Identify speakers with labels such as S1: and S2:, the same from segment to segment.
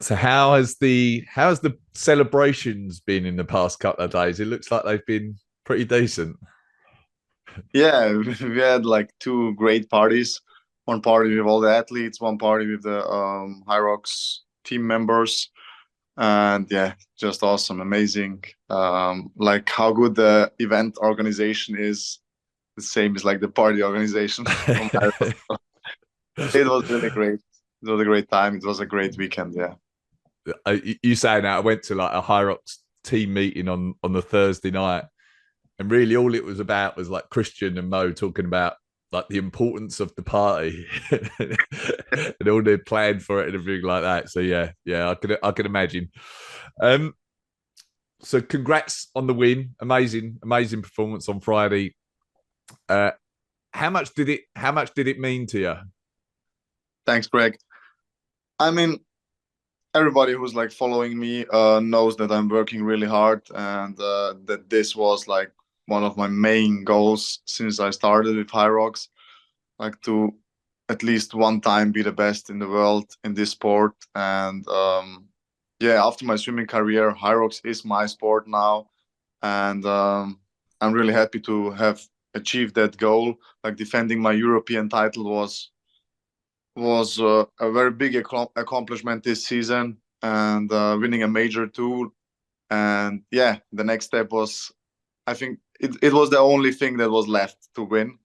S1: So how has the celebrations been in the past couple of days? It looks like they've been pretty decent.
S2: Yeah, we had like two great parties. One party with all the athletes, one party with the HYROX team members. And yeah, just awesome, amazing. Like how good the event organization is, the same as like the party organization from HYROX. It was really great. It was a great time. It was a great weekend. Yeah.
S1: You saying that I went to like a HYROX team meeting on the Thursday night, and really all it was about was like Christian and Mo talking about like the importance of the party and all their plan for it and everything like that. So yeah, I can imagine. Um, so congrats on the win, amazing performance on Friday. Uh, how much did it mean to you?
S2: Thanks, Greg. I mean, everybody who's like following me knows that I'm working really hard and that this was like one of my main goals since I started with HYROX, like to at least one time be the best in the world in this sport. And yeah, after my swimming career, HYROX is my sport now, and I'm really happy to have achieved that goal. Like defending my European title was a very big accomplishment this season, and winning a major too. And yeah, the next step was, I think it was the only thing that was left to win.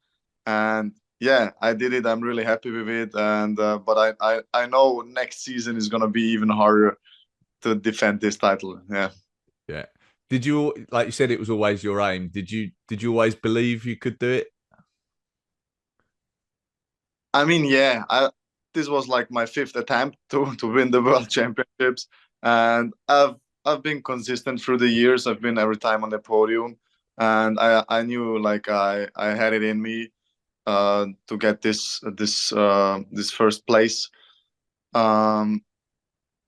S2: And yeah, I did it. I'm really happy with it. And but I know next season is gonna be even harder to defend this title. Yeah.
S1: Yeah. Did you, like you said, it was always your aim? Did you always believe you could do it?
S2: I mean, yeah, this was like my fifth attempt to win the world championships, and I've been consistent through the years. I've been every time on the podium, and I knew like I had it in me to get this first place. Um,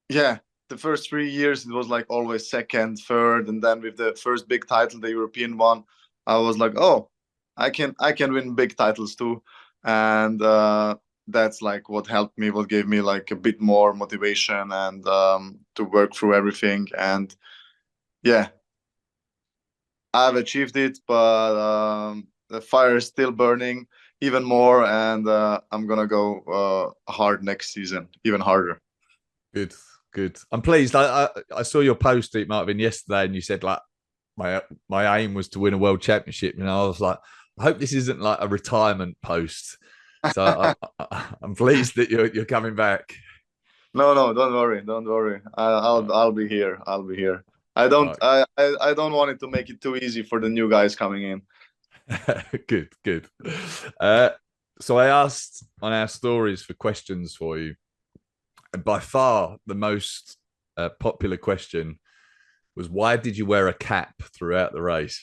S2: yeah, the first 3 years it was like always second, third, and then with the first big title, the European one, I was like, oh, I can win big titles too, and that's like what helped me, what gave me like a bit more motivation and to work through everything. And yeah, I've achieved it, but the fire is still burning even more, and I'm gonna go hard next season, even harder.
S1: Good, good. I'm pleased. I saw your post. It might have been yesterday, and you said like my aim was to win a world championship. And I was like, I hope this isn't like a retirement post. So I'm pleased that you're coming back.
S2: No, no, don't worry, don't worry.
S1: All
S2: I'll be here. I'll be here. I don't
S1: right.
S2: I don't want it to make it too easy for the new guys coming in.
S1: Good, good. Uh, so I asked on our stories for questions for you. And by far the most popular question was, why did you wear a cap throughout the race?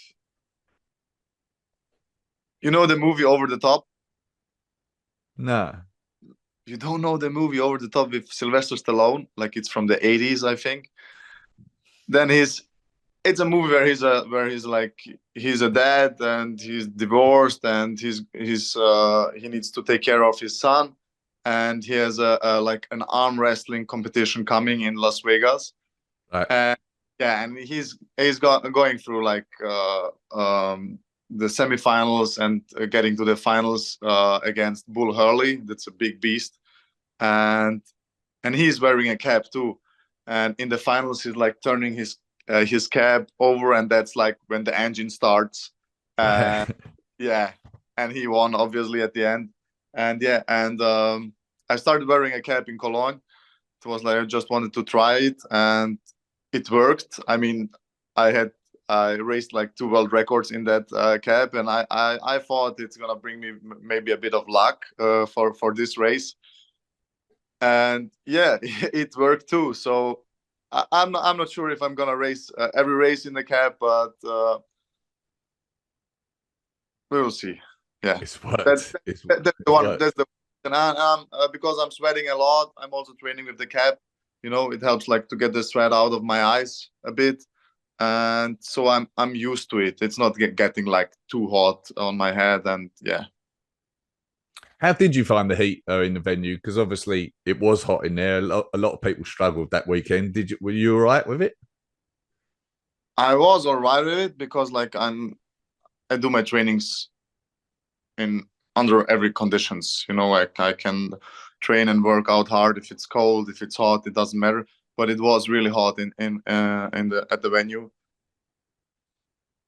S2: You know the movie Over the Top?
S1: No.
S2: You don't know the movie Over the Top with Sylvester Stallone? Like it's from the 80s, I think. Then it's a movie where he's like he's a dad and he's divorced and he needs to take care of his son, and he has a like an arm wrestling competition coming in Las Vegas.
S1: Right.
S2: And yeah, and going through like the semifinals and getting to the finals against Bull Hurley. That's a big beast, and he's wearing a cap too. And in the finals, he's like turning his cap over, and that's like when the engine starts.
S1: Right.
S2: And yeah, and he won obviously at the end. And yeah, and I started wearing a cap in Cologne. It was like I just wanted to try it, and it worked. I mean, I had I raced like two world records in that cap, and I thought it's gonna bring me maybe a bit of luck for this race, and yeah, it worked too. So I'm not sure if I'm gonna race every race in the cap, but we will see. Yeah,
S1: It's
S2: that,
S1: worked.
S2: that's the
S1: It's
S2: one.
S1: worked.
S2: That's the and because I'm sweating a lot, I'm also training with the cap. You know, it helps like to get the sweat out of my eyes a bit, and so I'm used to it. It's not getting like too hot on my head, and yeah.
S1: How did you find the heat in the venue? Because obviously it was hot in there. A lot of people struggled that weekend. Were you all right with it?
S2: I was all right with it because like I do my trainings in under every conditions. You know, like I can train and work out hard if it's cold, if it's hot, it doesn't matter. But it was really hot in the at the venue.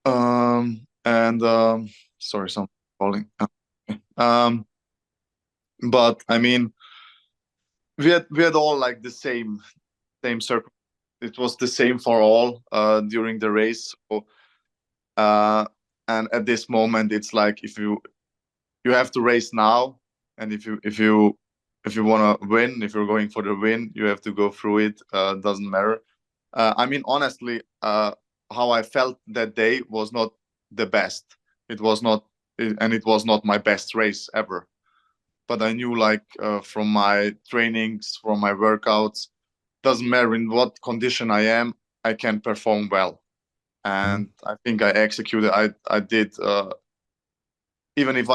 S2: And sorry, someone calling. Um, but I mean, we had all like the same circle. It was the same for all during the race. So, uh, and at this moment, it's like if you have to race now, and if you want to win, if you're going for the win, you have to go through it. Doesn't matter. I mean, honestly, how I felt that day was not the best. It was not, and it was not my best race ever. But I knew, like, from my trainings, from my workouts, doesn't matter in what condition I am, I can perform well.
S1: Mhm.
S2: And I think I executed. I did. Even if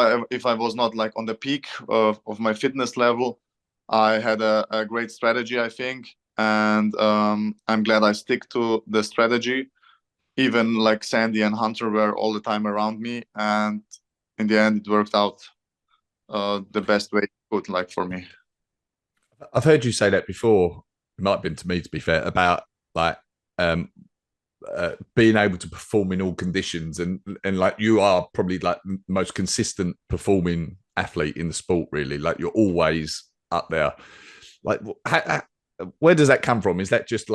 S2: I was not like on the peak of my fitness level, I had a great strategy, I think, and I'm glad I stick to the strategy. Even like Sandy and Hunter were all the time around me, and in the end, it worked out the best way it could, like for me.
S1: I've heard you say that before. It might have been to me, to be fair, about like um, being able to perform in all conditions, and like you are probably like the most consistent performing athlete in the sport. Really, like you're always up there. Like, where does that come from? Is that just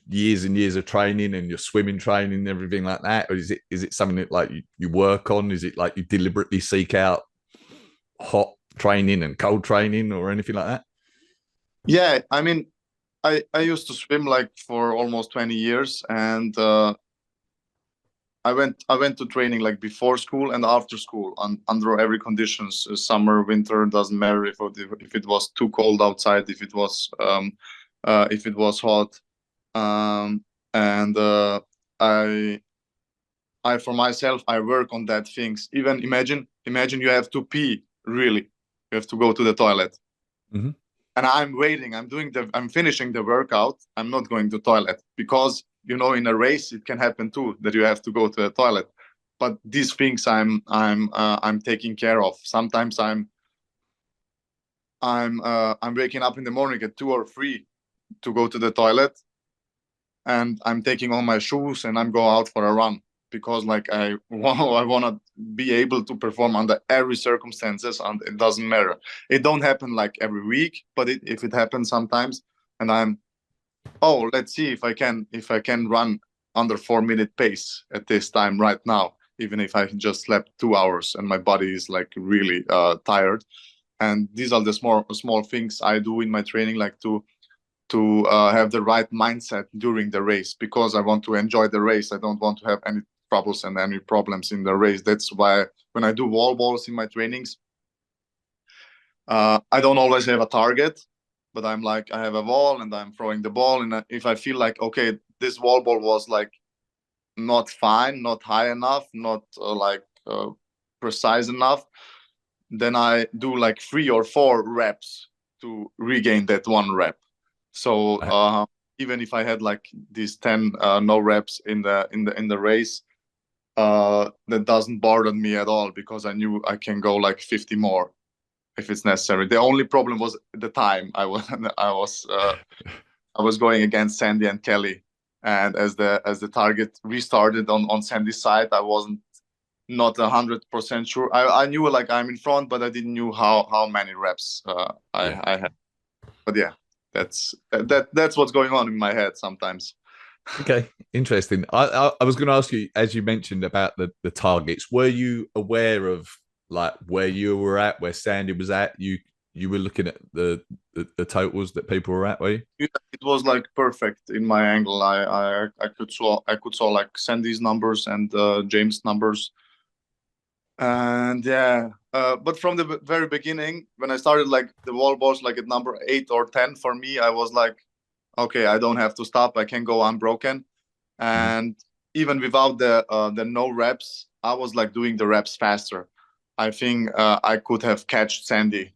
S1: years and years of training and your swimming training and everything like that, or is it something that like you work on? Is it like you deliberately seek out hot training and cold training or anything like that?
S2: Yeah, I mean, I used to swim like for almost 20 years, and I went to training like before school and after school under every conditions, summer, winter, doesn't matter if it was too cold outside, if it was hot, and I for myself I work on that things. Even imagine you have to pee, really, you have to go to the toilet,
S1: Mm-hmm.
S2: and I'm waiting. I'm finishing the workout. I'm not going to toilet because in a race it can happen too that you have to go to the toilet. But these things I'm taking care of. Sometimes I'm waking up in the morning at 2 or 3 to go to the toilet, and I'm taking all my shoes and I'm go out for a run because like I want to be able to perform under every circumstances, and it doesn't matter. It don't happen like every week, but if it happens sometimes, and let's see if I can run under 4 minute pace at this time right now, even if I just slept 2 hours and my body is like really tired. And these are the small things I do in my training, like to have the right mindset during the race, because I want to enjoy the race. I don't want to have any troubles and any problems in the race. That's why when I do wall balls in my trainings, I don't always have a target, but I'm like, I have a wall and I'm throwing the ball. And if I feel like, okay, this wall ball was like not fine, not high enough, not precise enough, then I do like 3 or 4 reps to regain that 1 rep. So even if I had like these 10 no reps in the race, that doesn't bother me at all because I knew I can go like 50 more if it's necessary. The only problem was the time. I was going against Sandy and Kelly, and as the target restarted on Sandy's side, I wasn't not 100% sure. I knew like I'm in front, but I didn't knew how many reps
S1: Yeah.
S2: I had. But yeah, that's what's going on in my head sometimes.
S1: Okay, interesting. I was going to ask you, as you mentioned about the targets, were you aware of like where you were at, where Sandy was at? You were looking at the totals that people were at, were you?
S2: Yeah, it was like perfect in my angle. I could saw like Sandy's numbers and James' numbers, and yeah. But from the very beginning, when I started like the wall balls, like at number 8 or 10, for me, I was like, okay, I don't have to stop. I can go unbroken.
S1: Mhm.
S2: And even without the no reps, I was like doing the reps faster. I think I could have catched Sandy.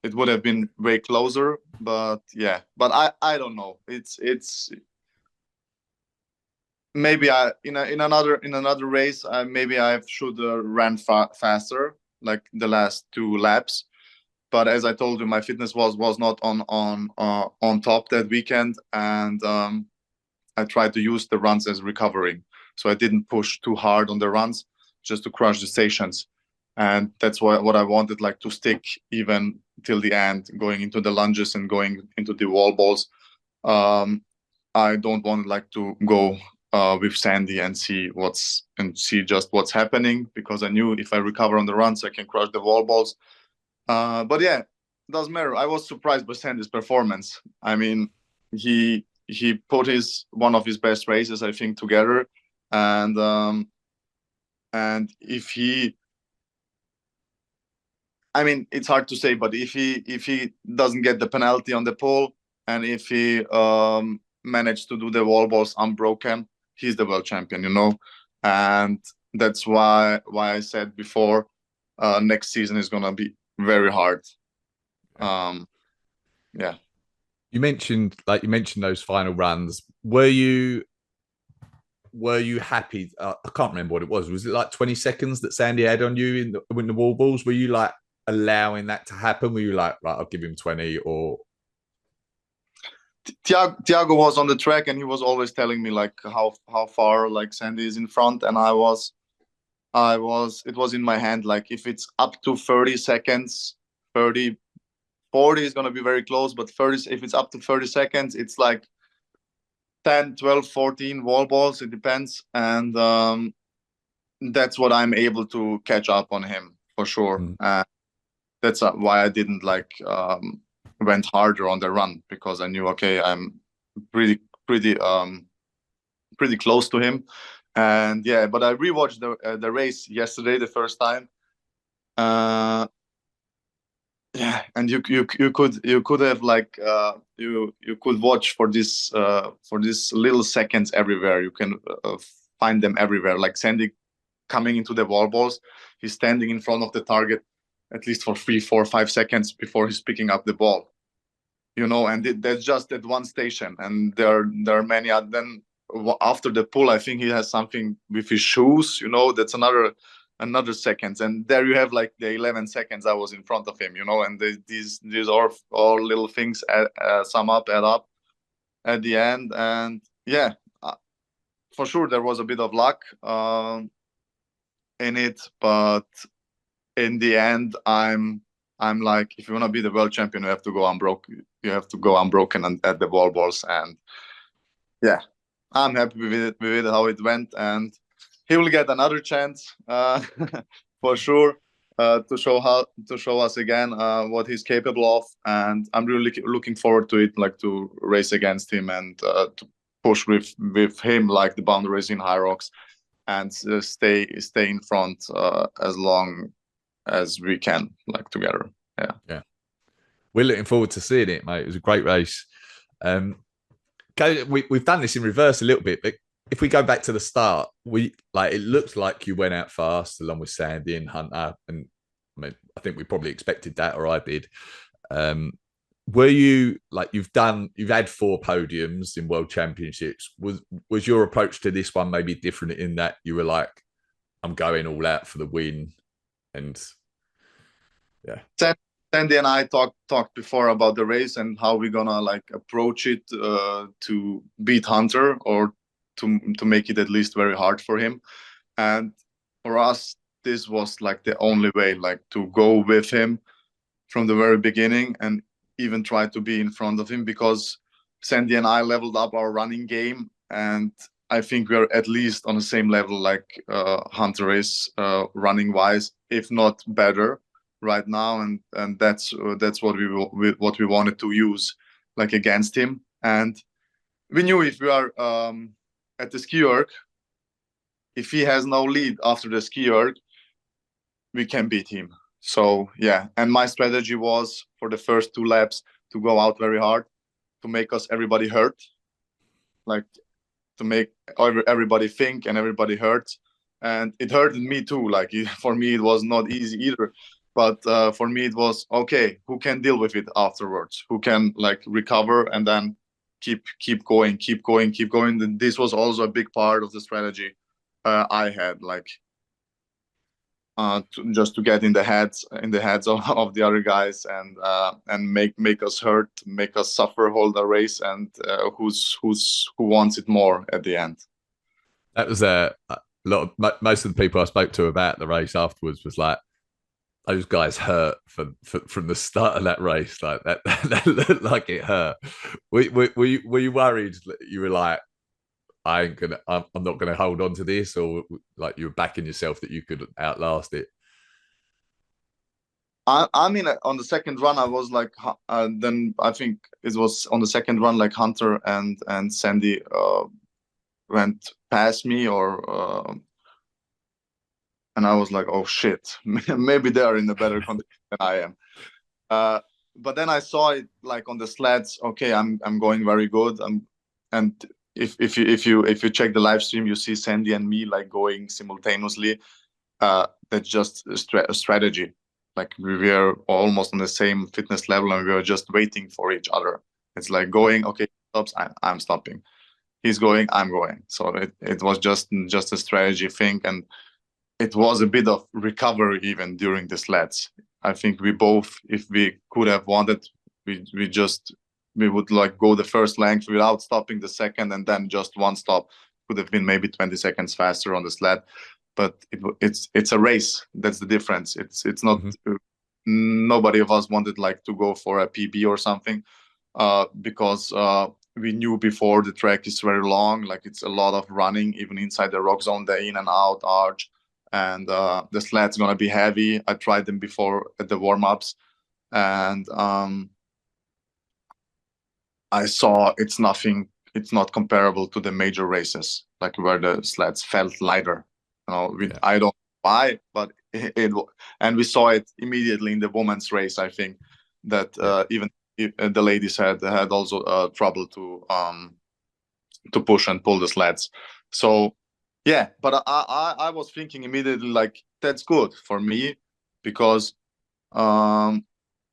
S2: It would have been way closer, but yeah. But I don't know. It's maybe in another race maybe I should ran faster like the last 2 laps. But as I told you, my fitness was not on top that weekend, and I tried to use the runs as recovering. So I didn't push too hard on the runs, just to crush the stations. And that's what I wanted, like to stick even till the end, going into the lunges and going into the wall balls. I don't want like to go with Sandy and see just what's happening, because I knew if I recover on the runs, I can crush the wall balls. But yeah, doesn't matter. I was surprised by Sandy's performance. I mean, he put one of his best races, I think, together, and if he, I mean, it's hard to say, but if he doesn't get the penalty on the pole, and if he managed to do the wall balls unbroken, he's the world champion, you know. And that's why I said before, next season is gonna be very hard. Yeah.
S1: You mentioned those final runs. Were you happy? I can't remember what it was. Was it like 20 seconds that Sandy had on you in the wall balls? Were you like allowing that to happen? Were you like, right, I'll give him 20? Or
S2: Thiago was on the track, and he was always telling me like how far like Sandy is in front, and it was in my hand, like if it's up to 30 seconds, 30, 40 is going to be very close, but 30, if it's up to 30 seconds, it's like 10, 12, 14 wall balls, it depends. And that's what I'm able to catch up on him for sure. That's why I didn't like went harder on the run, because I knew, okay, I'm pretty close to him. And yeah, but I rewatched the race yesterday the first time. Yeah, and you could have like you could watch for this little seconds everywhere. You can find them everywhere. Like Sandy coming into the wall balls, he's standing in front of the target at least for 3, 4, 5 seconds before he's picking up the ball. You know, and that's just at one station, and there are many. Then after the pull, I think he has something with his shoes. You know, that's another seconds, and there you have like the 11 seconds I was in front of him, you know. And these are all little things add up at the end. And yeah, for sure there was a bit of luck in it, but in the end I'm like, if you want to be the world champion, you have to go unbroken. You have to go unbroken at the wall balls. And yeah, I'm happy with it how it went, and he will get another chance for sure to show us again what he's capable of. And I'm really looking forward to it, like to race against him and to push with him like the boundaries in HYROX, and stay in front as long as we can, like together. Yeah.
S1: We're looking forward to seeing it, mate. It was a great race. We've done this in reverse a little bit, but if we go back to the start, it looked like you went out fast along with Sandy and Hunter, and I think we probably expected that, or I did. Were you like, you've had 4 podiums in World Championships? Was your approach to this one maybe different in that you were like, I'm going all out for the win? And yeah,
S2: Sandy and I talked before about the race and how we're gonna like approach it to beat Hunter, or to make it at least very hard for him. And for us, this was like the only way, like to go with him from the very beginning and even try to be in front of him, because Sandy and I leveled up our running game, and I think we're at least on the same level like Hunter is running wise, if not better right now. And that's what we wanted to use like against him. And we knew if we are at the ski erg, if he has no lead after the ski erg, we can beat him. So yeah, and my strategy was for the first 2 laps to go out very hard, to make everybody hurt, like to make everybody think and everybody hurt, and it hurted me too. Like for me, it was not easy either. But for me, it was okay. Who can deal with it afterwards? Who can like recover and then keep going, keep going, keep going? And this was also a big part of the strategy I had, like just to get in the heads of the other guys and make us hurt, make us suffer, hold the race, and who wants it more at the end.
S1: That was a lot of most of the people I spoke to about the race afterwards was like, those guys hurt from the start of that race. Like that looked like it hurt. Were you worried that you were like, I'm not gonna hold on to this, or like you were backing yourself that you could outlast it?
S2: I mean, on the second run, I was like, then I think it was on the second run, like Hunter and Sandy went past me, and I was like, oh shit, maybe they are in a better condition than I am. But then I saw it like on the sleds. Okay, I'm going very good. And if you check the live stream, you see Sandy and me like going simultaneously. That's just a strategy. Like we were almost on the same fitness level, and we were just waiting for each other. It's like going, okay, stops, I'm stopping. He's going, I'm going. So it was just a strategy thing, and it was a bit of recovery even during the sleds. I think we both, if we could have wanted, we would like go the first length without stopping the second, and then just one stop could have been maybe 20 seconds faster on the sled. But it's a race. That's the difference. It's not. Nobody of us wanted like to go for a PB or something, because we knew before the track is very long. Like it's a lot of running, even inside the rock zone, the in and out arch, and the sled's gonna be heavy. I tried them before at the warm ups, and I saw it's nothing. It's not comparable to the major races, like where the sleds felt lighter. I don't know why, but and we saw it immediately in the women's race. I think that even the ladies had also trouble to push and pull the sleds. So yeah, but I was thinking immediately like that's good for me, because I'm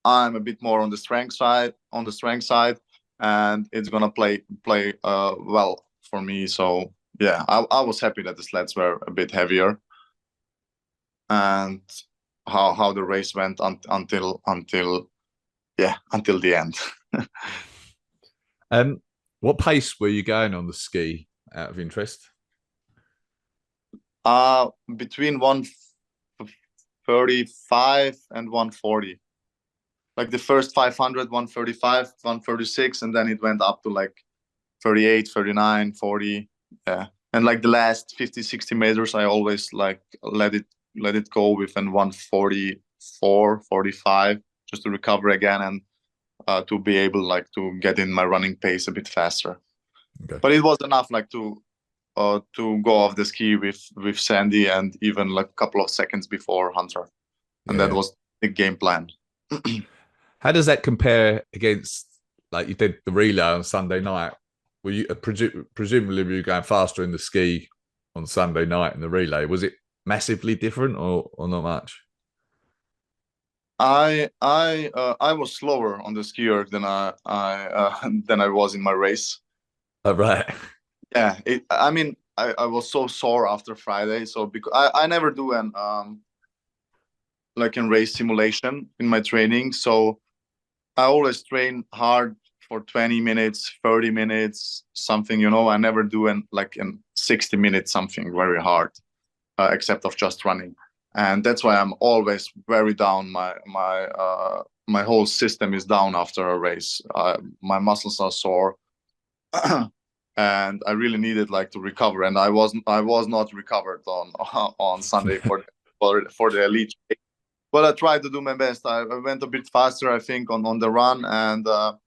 S2: a bit more on the strength side, and it's gonna play well for me. So yeah, I was happy that the sleds were a bit heavier, and how the race went until the end.
S1: What pace were you going on the ski, out of interest?
S2: Between 135 and 140. Like the first 500, 135, 136, and then it went up to like 38, 39, 40. Yeah. And like the last 50, 60 meters, I always like let it go within 144, 45, just to recover again and to be able like to get in my running pace a bit faster. Okay. But it was enough like to go off the ski with Sandy, and even like a couple of seconds before Hunter. And that was the game plan.
S1: How does that compare against, like you did the relay on Sunday night? Were you presumably were you going faster in the ski on Sunday night in the relay? Was it massively different or not much?
S2: I was slower on the skier than I was in my race.
S1: Oh, right.
S2: Yeah, I mean, I was so sore after Friday, so because I never do an like in race simulation in my training, so I always train hard for 20 minutes, 30 minutes, something, I never do in 60 minutes something very hard, except of just running. And that's why I'm always very down. My whole system is down after a race. My muscles are sore. And I really needed like to recover, and I was not recovered on Sunday for the elite. But I tried to do my best. I went a bit faster, I think, on the run, and I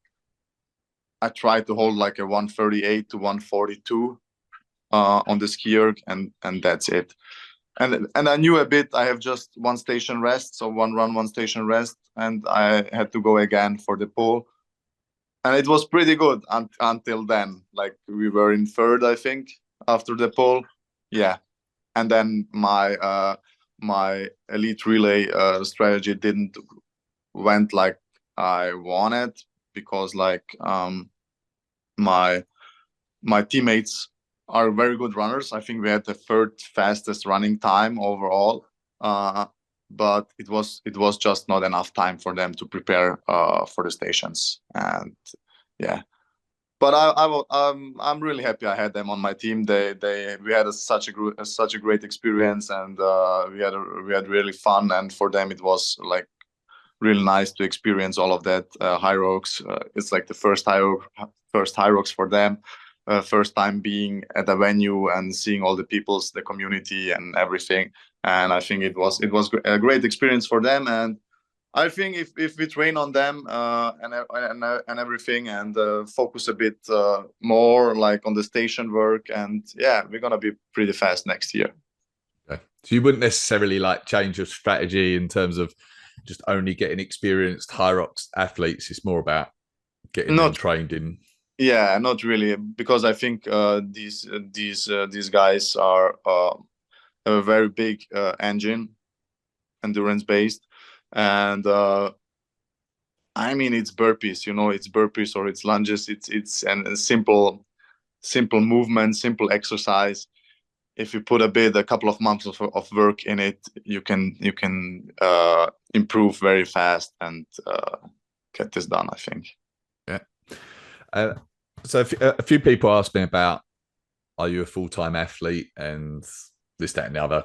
S2: tried to hold like a 138 to 142 on the skier, and that's it. And I knew a bit. I have just one station rest, so one run, one station rest, and I had to go again for the pull. And it was pretty good until then. Like we were in third, I think, after the pull. Yeah. and then my elite relay strategy didn't went like I wanted, because like my teammates are very good runners. I think we had the third fastest running time overall, but it was just not enough time for them to prepare for the stations. And yeah, but I'm really happy I had them on my team. We had such a great experience, and we had really fun. And for them, it was like really nice to experience all of that. HYROX, it's like the first HYROX for them. First time being at a venue and seeing all the peoples, the community, and everything. And I think it was a great experience for them. And I think if we train on them and everything, and focus a bit more like on the station work, and yeah, we're gonna be pretty fast next year.
S1: Okay. So you wouldn't necessarily like change your strategy in terms of just only getting experienced HYROX athletes. It's more about getting them trained in.
S2: Yeah, not really, because I think these guys are a very big engine, endurance based, and I mean it's burpees, it's burpees or it's lunges, it's a simple movement, simple exercise. If you put a couple of months of work in it, you can improve very fast and get this done, I think.
S1: Yeah. So a few people ask me about, are you a full-time athlete and this, that, and the other?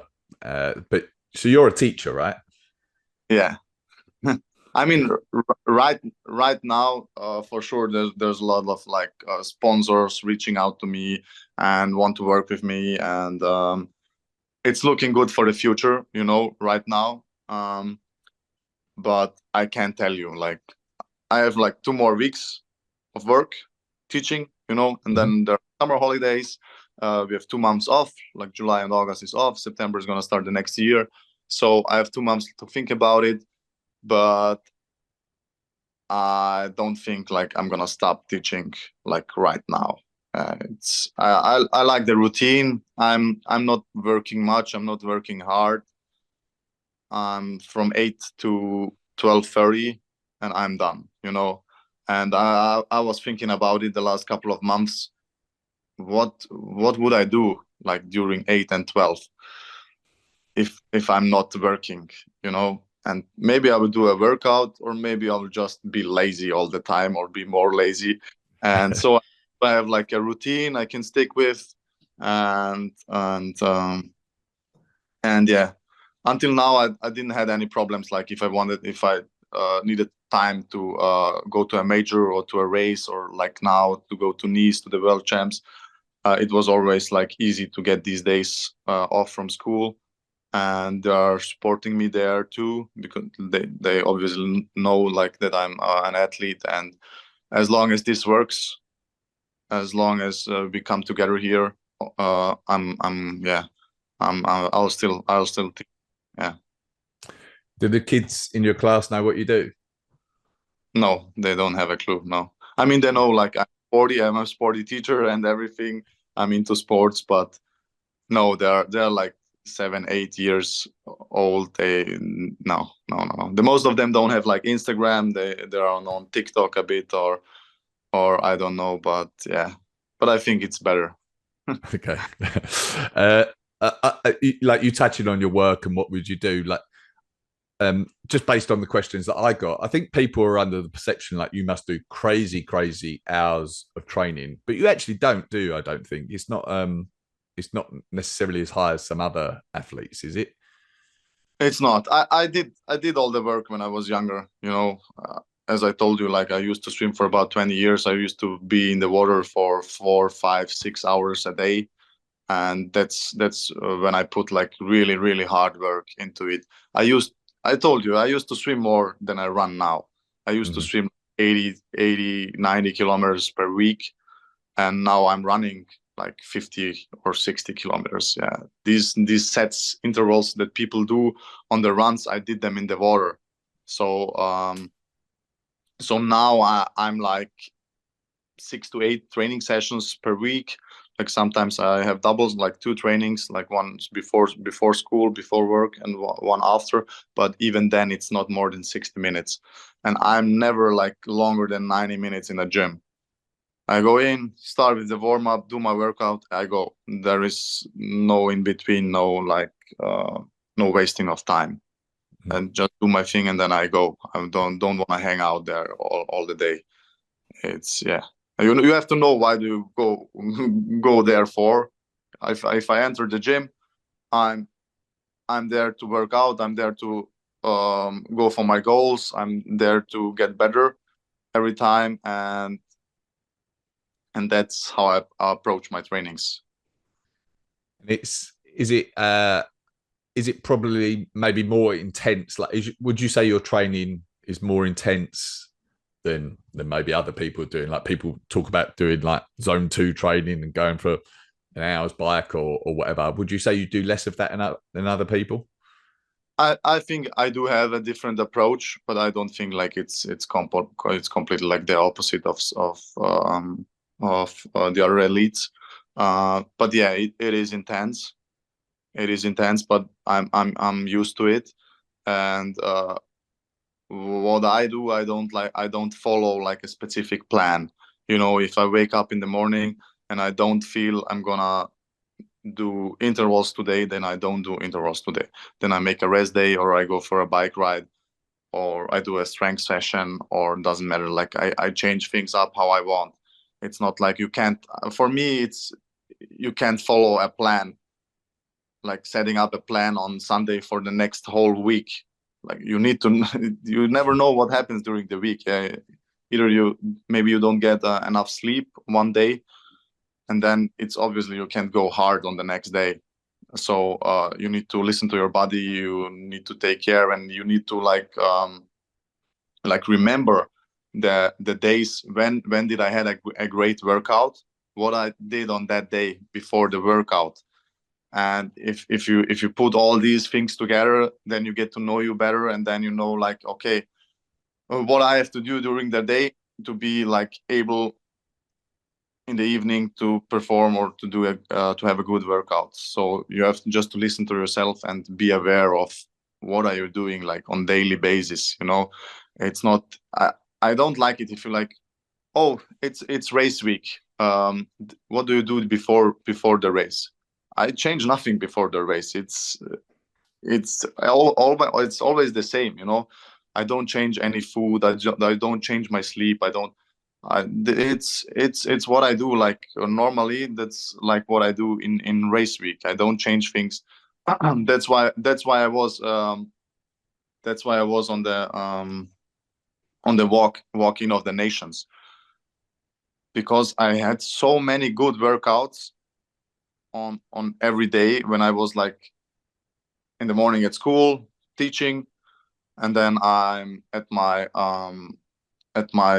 S1: But so you're a teacher, right?
S2: Yeah. I mean, right now, for sure, there's a lot of like sponsors reaching out to me and want to work with me, and it's looking good for the future, right now. But I can't tell you, like, I have like 2 more weeks of work teaching, and then there are summer holidays. We have 2 months off, like July and August is off. September is going to start the next year. So I have 2 months to think about it, but I don't think like I'm going to stop teaching like right now. I like the routine. I'm not working much. I'm not working hard. I'm from 8 to 12:30 and I'm done, And I was thinking about it the last couple of months. What would I do like during 8 and 12 if I'm not working, And maybe I would do a workout, or maybe I will just be lazy all the time, or be more lazy. And so I have like a routine I can stick with, and yeah, until now I didn't have any problems. Like if I needed time to go to a major or to a race, or like now to go to Nice to the World Champs, it was always like easy to get these days off from school, and they are supporting me there too, because they obviously know like that I'm an athlete, and as long as this works, as long as we come together here, I'll still think, yeah.
S1: Do the kids in your class know what you do?
S2: No, they don't have a clue. No, I mean they know like I'm a sporty teacher and everything. I'm into sports, but no, they're like 7, 8 years old. No. The most of them don't have like Instagram. They're on TikTok a bit, or I don't know, but yeah. But I think it's better.
S1: Okay. Like you touching on your work and what would you do? Like, just based on the questions that I got, I think people are under the perception like you must do crazy hours of training, but you actually don't do. I don't think it's not necessarily as high as some other athletes, is it?
S2: It's not. I did all the work when I was younger. As I told you, like I used to swim for about 20 years. I used to be in the water for 4, 5, 6 hours a day, and that's when I put like really really hard work into it. I told you I used to swim more than I run now. I used to swim 80, 90 kilometers per week, and now I'm running like 50 or 60 kilometers. Yeah, these sets intervals that people do on the runs, I did them in the water. So so now I'm like 6 to 8 training sessions per week. Like sometimes I have doubles, like 2 trainings, like one before school, before work, and one after. But even then, it's not more than 60 minutes, and I'm never like longer than 90 minutes in the gym. I go in, start with the warm up, do my workout, I go. There is no in between, no wasting of time, and just do my thing, and then I go. I don't want to hang out there all the day. It's yeah. You have to know why do you go there for. If I enter the gym, I'm there to work out. I'm there to go for my goals. I'm there to get better every time, and that's how I approach my trainings.
S1: Is it probably maybe more intense? Like, would you say your training is more intense than maybe other people are doing? Like, people talk about doing like zone 2 training and going for an hour's bike or whatever. Would you say you do less of that than other people?
S2: I think I do have a different approach, but I don't think like it's completely like the opposite of the other elites. But yeah, it is intense. It is intense, but I'm used to it. And what I do, I don't follow like a specific plan. You know, if I wake up in the morning and I don't feel I'm gonna do intervals today, then I don't do intervals today. Then I make a rest day, or I go for a bike ride, or I do a strength session, or doesn't matter. Like I change things up how I want. It's not like you can't, for me, it's, you can't follow a plan, like setting up a plan on Sunday for the next whole week. Like you need to, you never know what happens during the week. Either maybe you don't get enough sleep one day, and then it's obviously you can't go hard on the next day. So you need to listen to your body. You need to take care, and you need to remember the days when did I had a great workout, what I did on that day before the workout. And if you put all these things together, then you get to know you better, and then you know, like, okay, what I have to do during the day to be like able in the evening to perform or to do to have a good workout. So you have just to listen to yourself and be aware of what are you doing like on daily basis. You know, it's not, I don't like it if you like, oh, it's race week, what do you do before the race? I change nothing before the race. It's always the same, you know. I don't change any food. I don't change my sleep. It's what I do. Like normally, that's like what I do in race week. I don't change things. That's why I was on the walking of the nations, because I had so many good workouts on every day when I was like in the morning at school teaching, and then I'm at my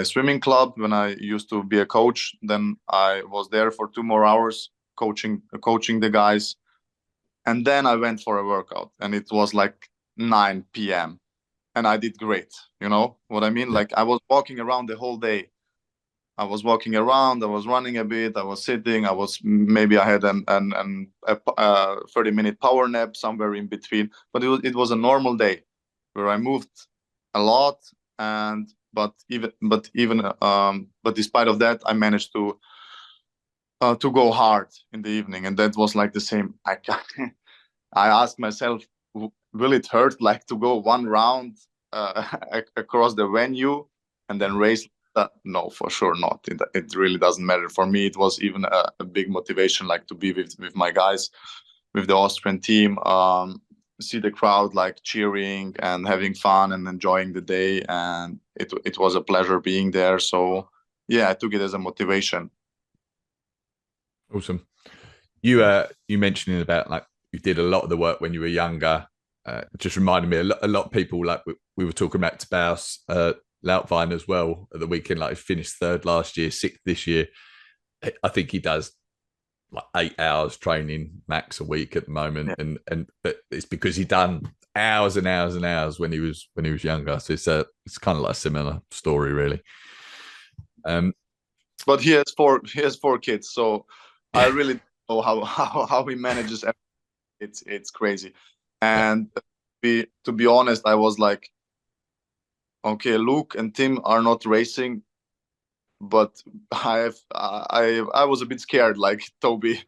S2: swimming club when I used to be a coach. Then I was there for 2 more hours coaching the guys, and then I went for a workout, and it was like 9 p.m. and I did great. You know what I mean? Like I was walking around the whole day. I was walking around, I was running a bit, I was sitting, maybe I had a 30-minute power nap somewhere in between, but it was a normal day where I moved a lot, but despite of that, I managed to go hard in the evening, and that was like the same. I asked myself, will it hurt like to go one round across the venue and then race? No, for sure not. It really doesn't matter. For me, it was even a big motivation, like to be with my guys, with the Austrian team, see the crowd like cheering and having fun and enjoying the day. And it was a pleasure being there. So yeah, I took it as a motivation.
S1: Awesome. You mentioning about like you did a lot of the work when you were younger. Just reminded me a lot of people, like we were talking about Tobias Lautvine as well at the weekend. Like he finished 3rd last year, 6th this year. I think he does like 8 hours training max a week at the moment,
S2: Yeah.
S1: But it's because he done hours and hours and hours when he was younger. So it's kind of like a similar story, really.
S2: But he has 4 kids, so I really don't know how he manages. It's crazy.
S1: Yeah.
S2: And to be honest, I was like, okay, Luke and Tim are not racing, but I was a bit scared, like Toby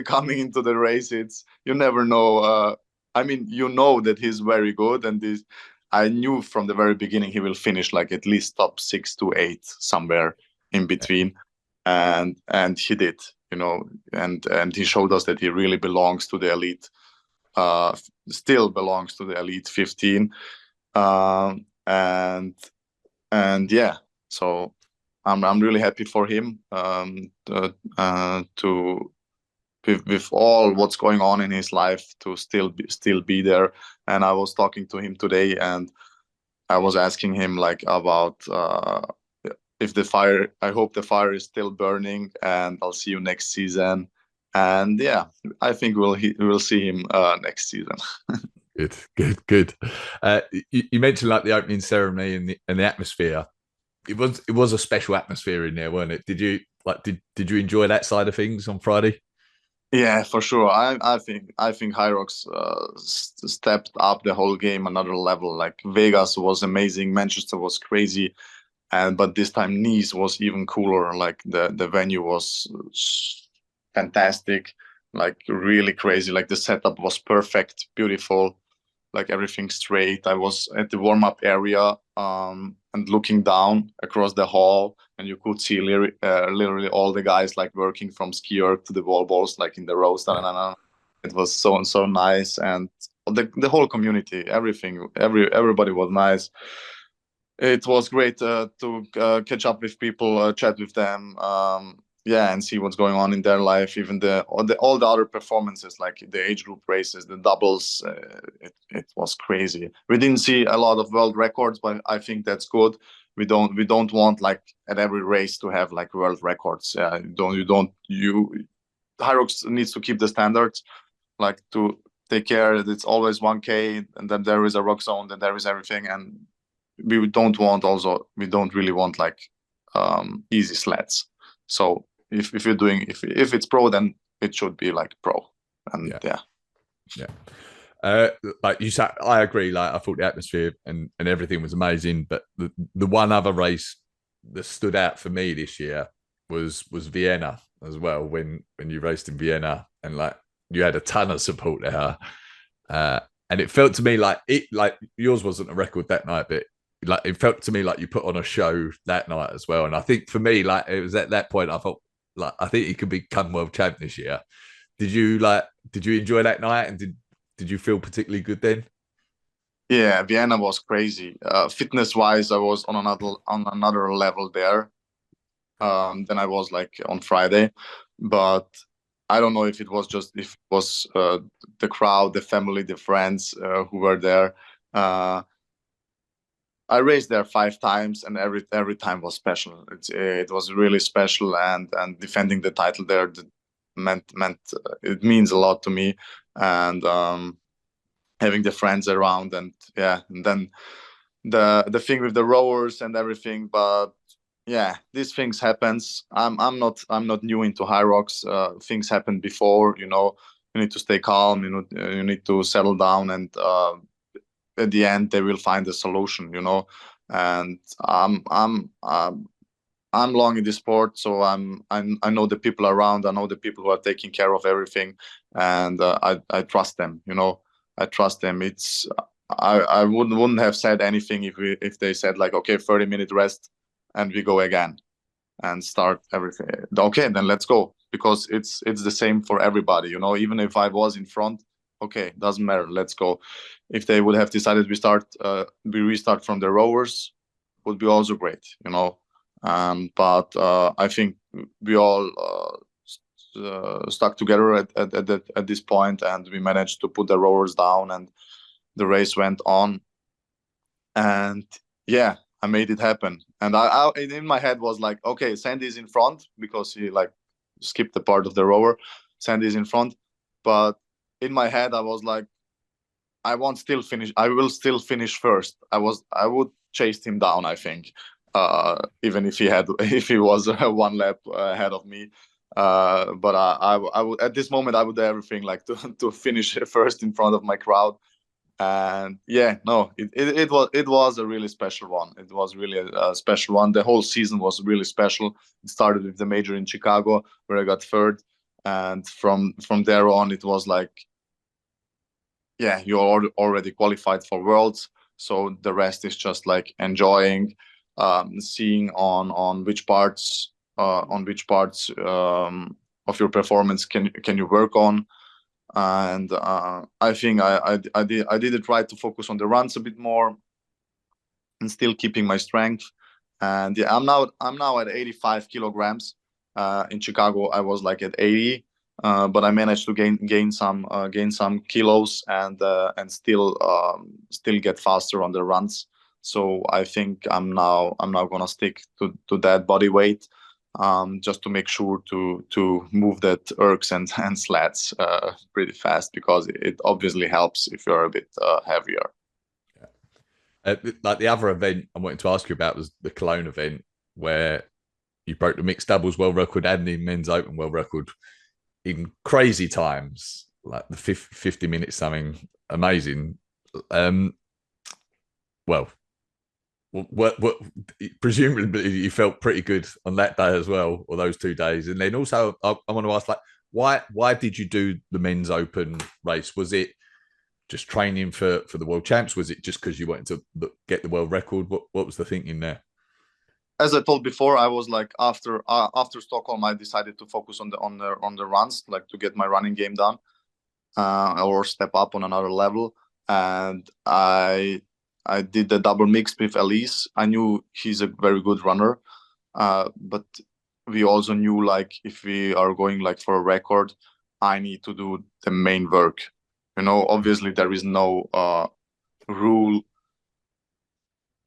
S2: coming into the race. It's, you never know. I mean, you know that he's very good, and this, I knew from the very beginning he will finish like at least top 6 to 8, somewhere in between, and he did, you know, and he showed us that he really belongs to the elite. Still belongs to the elite 15, and yeah, so I'm really happy for him, to with all what's going on in his life, to still be there. And I was talking to him today, and I was asking him like about, if the fire, I hope the fire is still burning, and I'll see you next season. And yeah, I think we'll see him next season.
S1: Good. You mentioned like the opening ceremony and the atmosphere. It was a special atmosphere in there, wasn't it? Did you enjoy that side of things on Friday?
S2: Yeah, for sure. I think HYROX stepped up the whole game another level. Like Vegas was amazing, Manchester was crazy, and but this time Nice was even cooler. Like the venue was fantastic, like really crazy. Like the setup was perfect, beautiful, like everything straight. I was at the warm up area, and looking down across the hall, and you could see literally all the guys like working from skier to the wall balls, like in the rows. It was so nice, and the whole community, everything, everybody was nice. It was great to catch up with people, chat with them, yeah, and see what's going on in their life. Even all the other performances, like the age group races, the doubles, it was crazy. We didn't see a lot of world records, but I think that's good. We don't want like at every race to have like world records. HYROX needs to keep the standards, like to take care that it's always 1K, and then there is a rock zone, then there is everything. And we don't really want like easy sleds. So if you're doing, if it's pro, then it should be like pro. And
S1: Yeah. Like you said, I agree. Like I thought the atmosphere and everything was amazing, but the one other race that stood out for me this year was Vienna as well. When you raced in Vienna, and like you had a ton of support there, and it felt to me like yours wasn't a record that night, but like it felt to me like you put on a show that night as well. And I think for me, like it was at that point I thought, like I think he could become world champ this year. Did you enjoy that night, and did you feel particularly good then?
S2: yeah, Vienna was crazy. Fitness wise, I was on another level there, than I was like on Friday. But I don't know if it was the crowd, the family, the friends who were there. I raced there 5 times, and every time was special. It was really special, and defending the title there meant it means a lot to me. And having the friends around, and yeah, and then the thing with the rowers and everything. But yeah, these things happens. I'm not new into HYROX. Things happened before, you know. You need to stay calm. You need to settle down, and at the end they will find a solution, you know. And I'm long in this sport, so I know the people around. I know the people who are taking care of everything, and I trust them, you know. I trust them. It's I wouldn't have said anything if they said like, okay, 30-minute rest and we go again and start everything. Okay, then let's go, because it's the same for everybody, you know. Even if I was in front, okay, doesn't matter, let's go. If they would have decided we restart from the rowers, would be also great, you know. But I think we all stuck together at this point, and we managed to put the rowers down, and the race went on. And yeah, I made it happen. And I in my head was like, okay, Sandy's in front, because he like skipped the part of the rower. Sandy's in front, but in my head I was like, I will still finish first. I would chase him down, I think, even if he was one lap ahead of me. But I would, at this moment, I would do everything like to finish first in front of my crowd. And yeah, no, it was a really special one. It was really a special one. The whole season was really special. It started with the major in Chicago where I got third, and from there on it was like, yeah, you're already qualified for Worlds, so the rest is just like enjoying, seeing on which parts of your performance can you work on. And I think I did it right to focus on the runs a bit more and still keeping my strength. And yeah, I'm now at 85 kilograms. In Chicago, I was like at 80, but I managed to gain some kilos and still get faster on the runs. So I think I'm now gonna stick to that body weight, just to make sure to move that ergs and slats pretty fast, because it obviously helps if you're a bit heavier.
S1: Like the other event I wanted to ask you about was the Cologne event, where you broke the mixed doubles world record and the men's open world record in crazy times, like the 50 minutes, something amazing. Well, what presumably you felt pretty good on that day as well, or those 2 days. And then also I want to ask, like, why did you do the men's open race? Was it just training for the world champs? Was it just because you wanted to get the world record? What was the thinking there?
S2: As I told before, I was like, after Stockholm, I decided to focus on the runs, like to get my running game done, or step up on another level. And I did the double mix with Elise. I knew he's a very good runner, but we also knew, like, if we are going like for a record, I need to do the main work. Obviously there is no rule.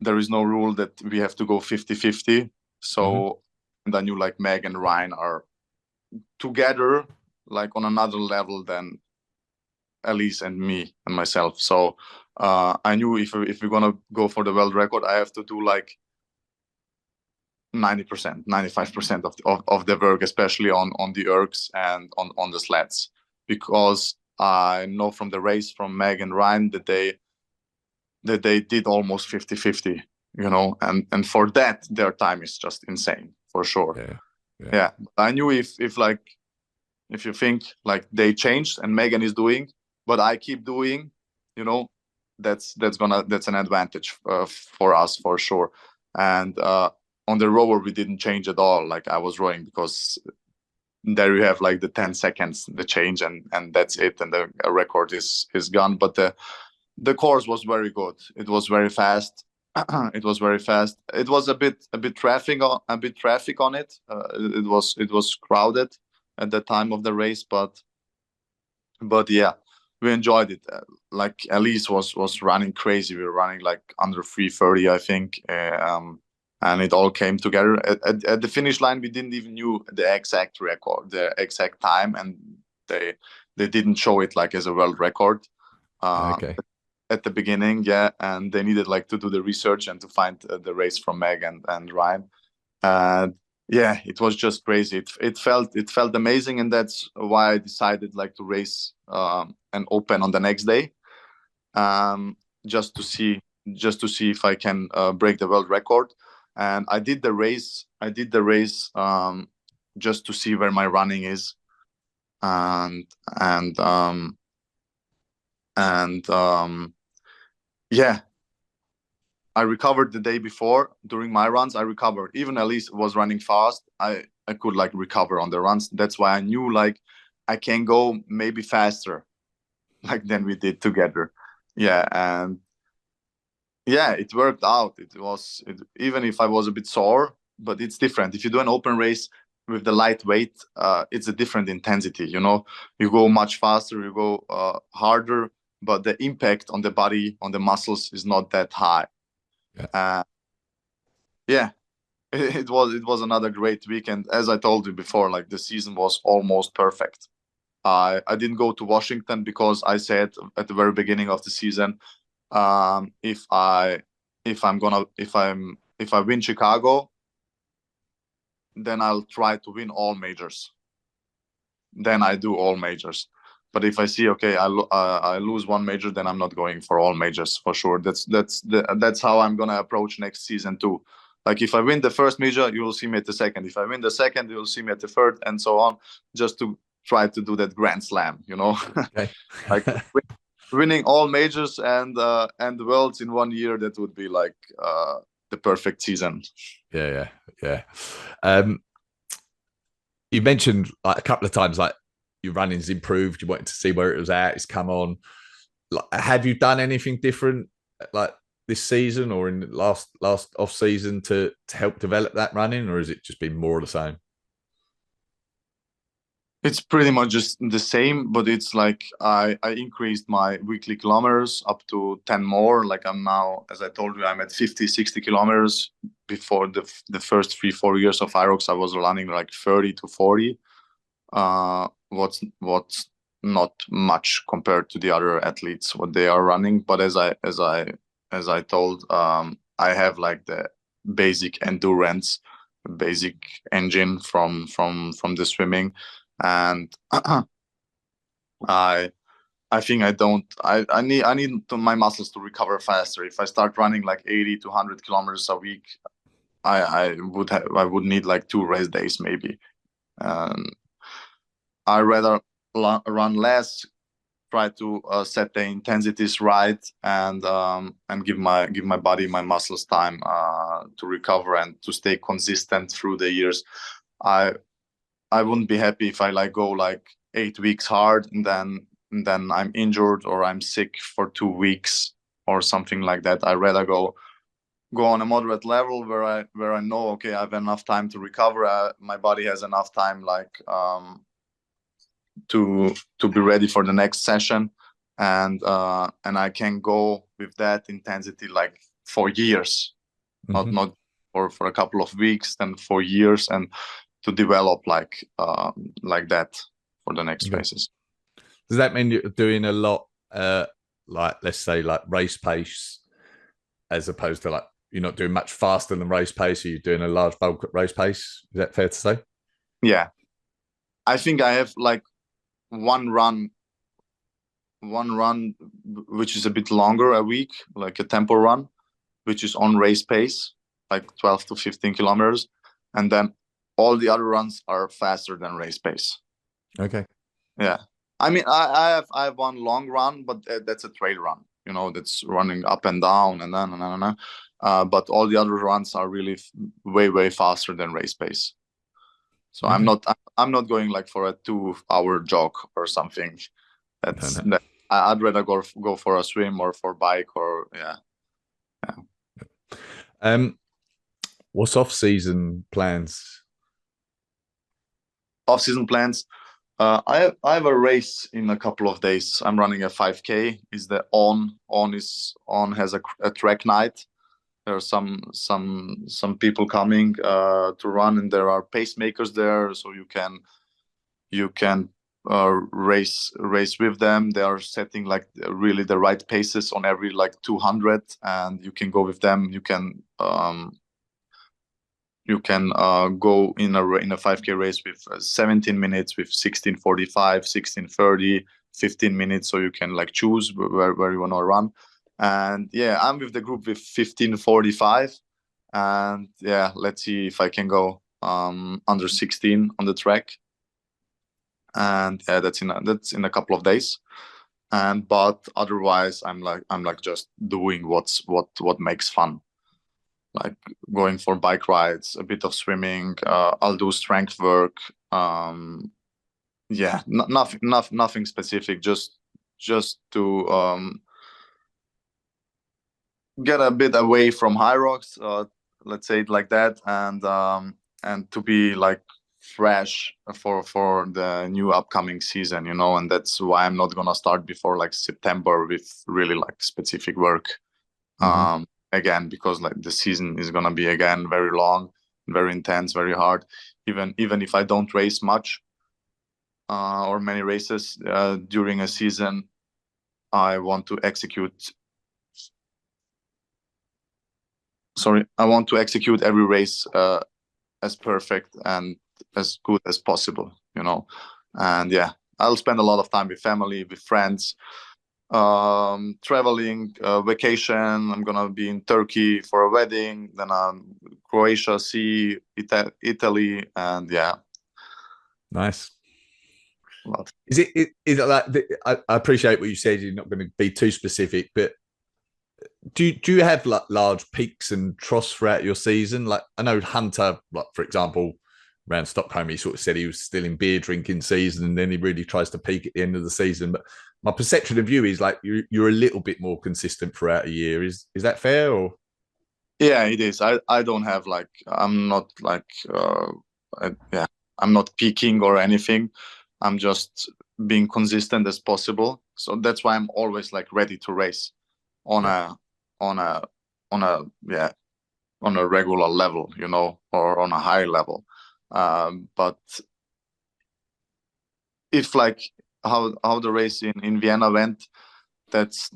S2: There is no rule that we have to go 50-50. So, and I knew like Meg and Ryan are together, like on another level than Elise and me and myself. So I knew if we're gonna go for the world record, I have to do like 90%, 95% of the work, especially on the ergs and on the sleds, because I know from the race from Meg and Ryan that they did almost 50-50, and for that their time is just insane for sure. Yeah. I knew if you think like they changed and Megan is doing, but I keep doing, that's an advantage for us for sure. And on the rower we didn't change at all. Like I was rowing because there you have like the 10 seconds the change, and that's it, and the record is gone. But the course was very good. It was very fast. It was very fast. It was a bit traffic on it. It was crowded at the time of the race, but yeah, we enjoyed it. Like Elise was running crazy. We were running like under 3:30, I think, and it all came together at the finish line. We didn't even knew the exact record, the exact time, and they didn't show it like as a world record.
S1: Okay.
S2: At the beginning, yeah, and they needed like to do the research and to find the race from Meg and Ryan. And yeah, it was just crazy. It felt amazing, and that's why I decided like to race and open on the next day, just to see if I can break the world record. And I did the race. Just to see where my running is, and yeah, I recovered the day before. During my runs, I recovered. Even Elise was running fast. I could like recover on the runs. That's why I knew like I can go maybe faster, like than we did together. Yeah, and yeah, it worked out. Even if I was a bit sore, but it's different. If you do an open race with the lightweight, it's a different intensity. You go much faster, you go harder, but the impact on the body, on the muscles, is not that high. Yeah, it was another great weekend. As I told you before, like the season was almost perfect. I didn't go to Washington because I said at the very beginning of the season, if I win Chicago, then I'll try to win all majors. then I do all majors. But if I see, okay, I lose one major, then I'm not going for all majors for sure. That's how I'm gonna approach next season too. Like if I win the first major, you will see me at the second. If I win the second, you will see me at the third, and so on, just to try to do that grand slam, you know.
S1: Okay.
S2: Like winning all majors and the worlds in 1 year, that would be like the perfect season.
S1: Yeah. You mentioned like a couple of times, like your running's improved. You wanted to see where it was at. It's come on. Like, have you done anything different, like this season or in the last off season to help develop that running, or has it just been more of the same?
S2: It's pretty much just the same, but it's like I increased my weekly kilometers up to 10 more. Like I'm now, as I told you, I'm at 50, 60 kilometers. Before the first 3-4 years of HYROX, I was running like 30 to 40. What's not much compared to the other athletes, what they are running. But as I told, I have like the basic endurance, basic engine from the swimming. And I think I need my muscles to recover faster. If I start running like 80 to 100 kilometers a week, I would need like 2 race days maybe. I rather run less, try to set the intensities right, and give my body, my muscles time to recover and to stay consistent through the years. I wouldn't be happy if I like go like 8 weeks hard and then I'm injured or I'm sick for 2 weeks or something like that. I rather go on a moderate level where I know, okay, I have enough time to recover. My body has enough time like to be ready for the next session, and I can go with that intensity like for years, not for a couple of weeks, then for years, and to develop like that for the next races.
S1: Does that mean you're doing a lot, like let's say like race pace, as opposed to like you're not doing much faster than race pace? Or you're doing a large bulk at race pace? Is that fair to say?
S2: Yeah, I think I have like one run which is a bit longer a week, like a tempo run, which is on race pace, like 12 to 15 kilometers, and then all the other runs are faster than race pace.
S1: Okay.
S2: Yeah, I mean, I have one long run, but that's a trail run, you know, that's running up and down and then. But all the other runs are really way faster than race pace. So I'm not going like for a 2-hour jog or something. That I'd rather go for a swim or for bike or yeah.
S1: What's off-season plans?
S2: Off-season plans. I have a race in a couple of days. I'm running a 5K. Is the on has a track night. There are some people coming to run, and there are pacemakers there, so you can race with them. They are setting like really the right paces on every like 200, and you can go with them. You can go in a 5K race with 17 minutes, with 16:45, 16:30, 15 minutes. So you can like choose where you want to run. And yeah, I'm with the group with 15:45, and yeah, let's see if I can go under 16 on the track. And yeah, that's in a couple of days. And but otherwise, I'm like just doing what makes fun, like going for bike rides, a bit of swimming. I'll do strength work. Yeah, nothing specific. Just to get a bit away from HYROX, let's say it like that, and to be like fresh for the new upcoming season, you know. And that's why I'm not gonna start before like September with really like specific work. Again, because like the season is gonna be again very long, very intense, very hard. Even if I don't race much or many races during a season, I want to execute. I want to execute every race as perfect and as good as possible, you know. And yeah, I'll spend a lot of time with family, with friends, traveling, vacation. I'm gonna be in Turkey for a wedding, then Croatia, Italy, and yeah.
S1: Nice.
S2: Lot.
S1: Is it like I appreciate what you said, you're not going to be too specific, but do you have like large peaks and troughs throughout your season? Like I know Hunter, like for example, around Stockholm, he sort of said he was still in beer drinking season, and then he really tries to peak at the end of the season. But my perception of you is like you're a little bit more consistent throughout a year. Is that fair? Or
S2: Yeah, it is. I don't have like, I'm not like yeah, I'm not peaking or anything. I'm just being consistent as possible. So that's why I'm always like ready to race on
S1: yeah,
S2: on a on a yeah, on a regular level, you know, or on a high level. But if like how the race in Vienna went, that's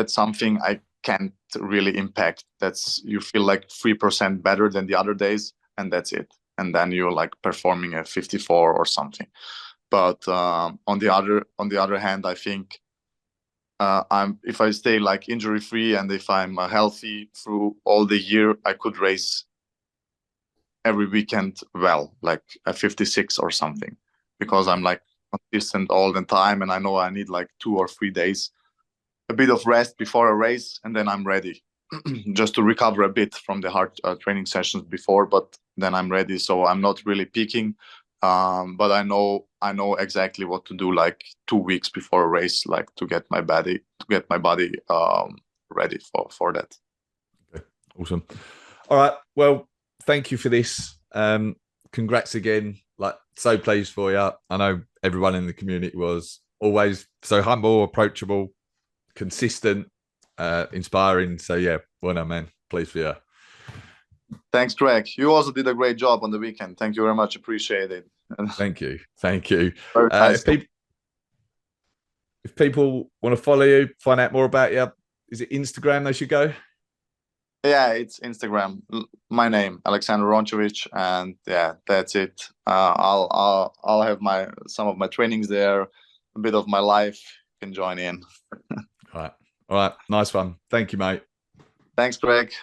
S2: something I can't really impact. That's, you feel like 3% better than the other days, and that's it. And then you're like performing a 54 or something. But on the other hand, I think I'm, if I stay like injury free and if I'm healthy through all the year, I could race every weekend well, like a 56 or something, because I'm like consistent all the time, and I know I need like 2 or 3 days, a bit of rest before a race, and then I'm ready, just to recover a bit from the hard training sessions before. But then I'm ready, so I'm not really peaking. But I know exactly what to do, like 2 weeks before a race, like to get my body ready for that.
S1: okay. Awesome. All right. Well, thank you for this. Congrats again. Like, so pleased for you. I know everyone in the community was always so humble, approachable, consistent, inspiring. So yeah, well done, man. Pleased for you.
S2: Thanks, Greg. You also did a great job on the weekend. Thank you very much. Appreciate it.
S1: Thank you. Thank you.
S2: Very nice.
S1: If people want to follow you, find out more about you, is it Instagram they should go?
S2: Yeah, it's Instagram. My name, Alexander Rončević, and yeah, that's it. I'll have some of my trainings there, a bit of my life. You can join in.
S1: All right. All right. Nice one. Thank you, mate.
S2: Thanks, Greg.